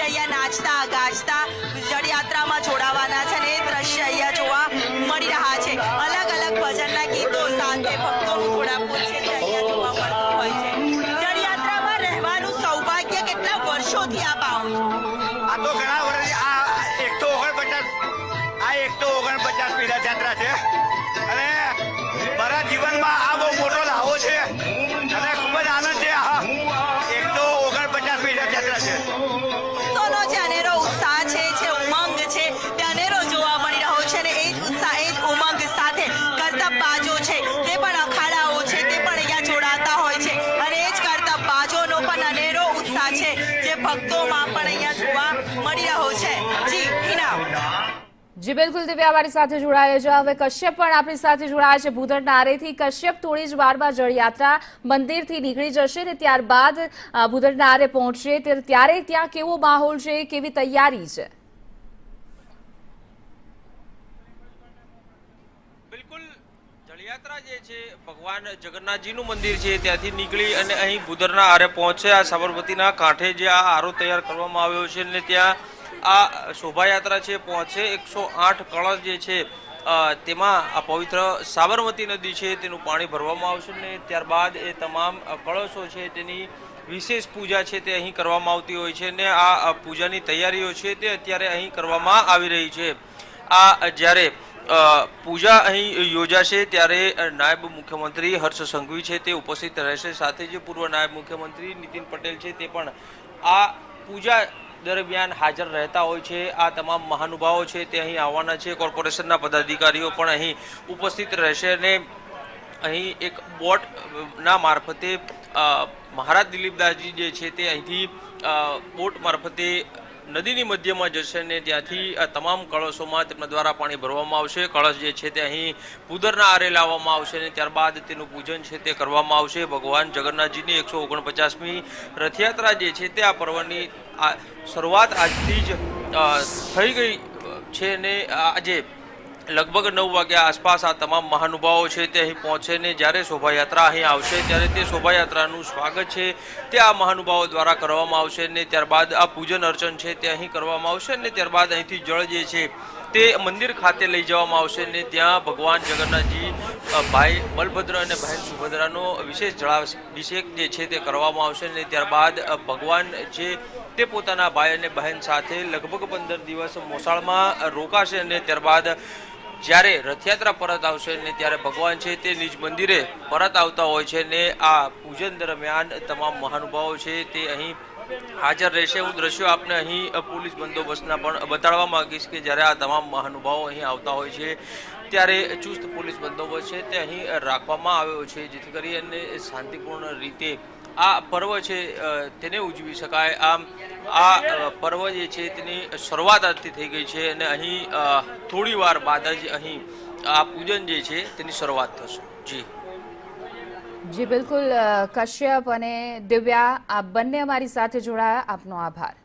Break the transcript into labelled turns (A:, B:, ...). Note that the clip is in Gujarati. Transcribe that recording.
A: અહીંયા નાચતા ગાજતા જળયાત્રામાં જોડાવાના છે અને એ દ્રશ્ય અહીંયા જોવા મળી રહ્યા છે। અલગ અલગ ભજનના ગીતો સાથે ભક્તોનું ઘોડાપુર છે તે અહીંયા જોવા મળતું હોય છે। જળયાત્રામાં રહેવાનું સૌભાગ્ય કેટલા વર્ષોથી આપ આવો છો?
B: આ તો ઘણા વર્ષ આ 149 પીડા યાત્રા છે અને મારા જીવનમાં આ બહુ મોટો લાવો છે અને ખૂબ જ આનંદ છે। હા 149 પીડા યાત્રા છે।
A: ભક્તોનો જે અનેરો ઉત્સાહ છે જે ઉમંગ છે તે અનેરો જોવા મળી રહ્યો છે અને એ જ ઉત્સાહ એ જ ઉમંગ સાથે કરતબબાજો છે તે પણ અખાડાઓ છે તે પણ અહીંયા જોડાતા હોય છે અને એ જ કરતબબાજોનો પણ અનેરો ઉત્સાહ છે જે ભક્તોમાં પણ અહીંયા જોવા મળી રહ્યો છે। જી હિના।
C: જી બિલકુલ દિવ્યા અમારી સાથે જોડાયા છે। હવે કશ્યપ પણ આપણી સાથે જોડાયા છે ભૂદળ નારેથી। કશ્યપ થોડી જ વારમાં જળયાત્રા મંદિરથી નીકળી જશે ને ત્યારબાદ ભૂદળ નારે પહોંચશે ત્યારે ત્યાં કેવો માહોલ છે, કેવી તૈયારી છે?
D: બિલકુલ જળયાત્રા જે છે ભગવાન જગન્નાથજીનું મંદિર છે ત્યાંથી નીકળી અને અહીં ભૂદરના આરે પહોંચે। આ સાબરમતીના કાંઠે જે આ આરો તૈયાર કરવામાં આવ્યો છે અને ત્યાં આ શોભાયાત્રા છે પહોંચે। 108 કળશ જે છે તેમાં આ પવિત્ર સાબરમતી નદી છે તેનું પાણી ભરવામાં આવશે ને ત્યારબાદ એ તમામ કળશો છે તેની વિશેષ પૂજા છે તે અહીં કરવામાં આવતી હોય છે ને આ પૂજાની તૈયારીઓ છે તે અત્યારે અહીં કરવામાં આવી રહી છે। આ જ્યારે પૂજા અહીં યોજાશે ત્યારે નાયબ મુખ્યમંત્રી હર્ષ સંઘવી છે તે ઉપસ્થિત રહેશે, સાથે જે પૂર્વ નાયબ મુખ્યમંત્રી નીતિન પટેલ છે તે પણ આ પૂજા દરમિયાન હાજર રહેતા હોય છે। આ તમામ મહાનુભાવો છે તે અહીં આવવાના છે। કોર્પોરેશનના પદાધિકારીઓ પણ અહીં ઉપસ્થિત રહેશે અને અહીં એક બોટના મારફતે મહારાજ દિલીપદાસજી જે છે તે અહીંથી બોટ મારફતે નદીની મધ્યમાં જશે ને ત્યાંથી આ તમામ કળશોમાં તેમના દ્વારા પાણી ભરવામાં આવશે। કળશ જે છે તે અહીં ભૂદરના આરે લાવવામાં આવશે અને ત્યારબાદ તેનું પૂજન છે તે કરવામાં આવશે। ભગવાન જગન્નાથજીની 149મી રથયાત્રા જે છે તે આ પર્વની શરૂઆત આજથી જ થઈ ગઈ છે ને આજે લગભગ 9 વાગ્યા આસપાસ આ તમામ મહાનુભાવો છે તે અહીં પહોંચે ને જ્યારે શોભાયાત્રા અહીં આવશે ત્યારે તે શોભાયાત્રાનું સ્વાગત છે તે આ મહાનુભાવો દ્વારા કરવામાં આવશે ને ત્યારબાદ આ પૂજન અર્ચન છે તે અહીં કરવામાં આવશે ને ત્યારબાદ અહીંથી જળ જે છે તે મંદિર ખાતે લઈ જવામાં આવશે ને ત્યાં ભગવાન જગન્નાથજી ભાઈ બલભદ્ર અને બહેન સુભદ્રાનો વિશેષ જળાભિષેક જે છે તે કરવામાં આવશે ને ત્યારબાદ ભગવાન છે તે પોતાના ભાઈ અને બહેન સાથે લગભગ 15 દિવસ મોસાળમાં રોકાશે અને ત્યારબાદ જ્યારે રથયાત્રા પરત આવશે ને ત્યારે ભગવાન છે તે નિજ મંદિરે પરત આવતા હોય છે ને આ પૂજન દરમિયાન તમામ મહાનુભાવો છે તે અહીં હાજર રહેશે। હું દ્રશ્યો આપને અહીં પોલીસ બંદોબસ્તના પણ બતાડવા માંગીશ કે જ્યારે આ તમામ મહાનુભાવો અહીં આવતા હોય છે ત્યારે ચુસ્ત પોલીસ બંદોબસ્ત છે તે અહીં રાખવામાં આવ્યો છે જેથી કરી અને શાંતિપૂર્ણ રીતે આ પર્વ છે તેને ઉજવી શકાય। આમ આ પર્વ જે છે તેની શરૂઆત આજથી થઈ ગઈ છે અને અહીં થોડી વાર બાદ જ અહીં આ પૂજન જે છે તેની શરૂઆત થશે। જી
C: જી બિલકુલ કશ્યપ અને દિવ્યા આ બંને અમારી સાથે જોડાયા, આપનો આભાર।